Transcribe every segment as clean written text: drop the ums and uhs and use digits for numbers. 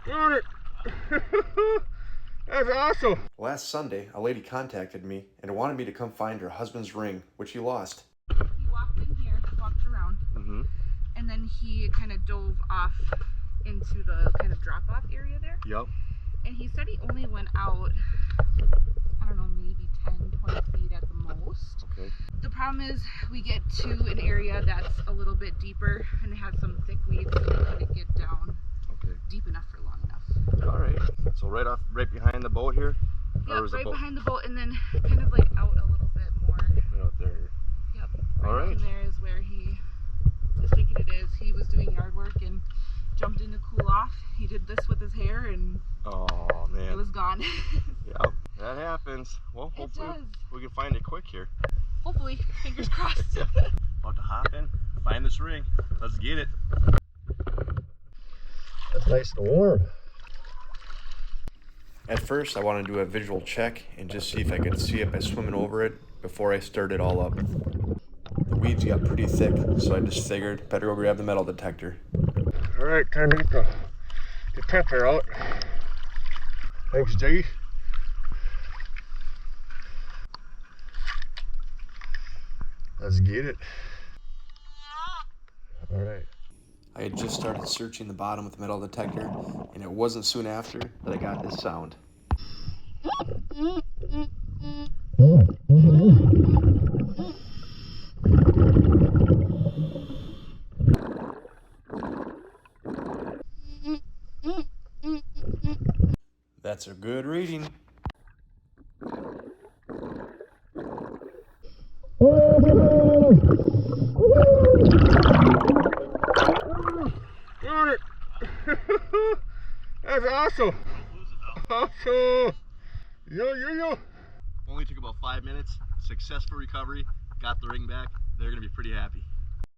Got it. That's awesome. Last Sunday, a lady contacted me and wanted me to come find her husband's ring, which he lost. He walked in here, walked around, and then he kind of dove off into the kind of drop-off area there. Yep. And he said he only went out, I don't know, maybe 10, 20 feet at the most. Okay. The problem is we get to an area that's a little bit deeper and it has some thick weeds, so we couldn't get down deep enough for long enough. All right. So right behind the boat here? Yep, right behind the boat, and then kind of like out a little bit more. Right out there. Yep. All right. And there is where he is thinking it is. He was doing yard work and jumped in to cool off. He did this with his hair and oh man, it was gone. Yep, that happens. Well, hopefully we can find it quick here. Hopefully, fingers crossed. About to hop in, find this ring. Let's get it. That's nice and warm. At first, I wanted to do a visual check and just see if I could see it by swimming over it before I stirred it all up. The weeds got pretty thick, so I just figured better go grab the metal detector. All right, time to get the detector out. Thanks, Jay. Let's get it. All right. I had just started searching the bottom with the metal detector, and it wasn't soon after that I got this sound. That's a good reading. Got it. That's awesome. Awesome. Yo. Only took about 5 minutes. Successful recovery. Got the ring back. They're gonna be pretty happy.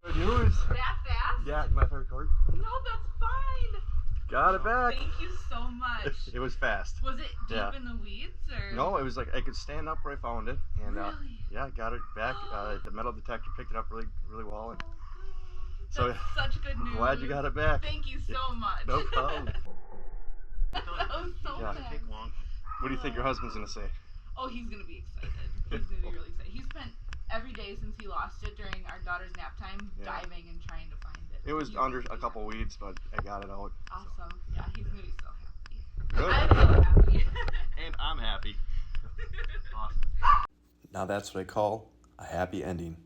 Good news. That fast? Yeah, you mind if I record? No, that's fine. Got it back. Thank you so much. It was fast. Was it deep in the weeds or? No, it was like I could stand up where I found it, and really? yeah, got it back. The metal detector picked it up really well, and That's such good news. Glad you got it back. Thank you so much. No problem. That was so fast. What do you think your husband's gonna say? Oh, he's gonna be excited. He's gonna be really excited. He spent every day since he lost it during our daughter's nap time diving and trying to find it. It was under a couple weeds, but I got it out. Awesome. So. Yeah, he's gonna be so happy. Good. I'm so happy. And I'm happy. Awesome. Now that's what I call a happy ending.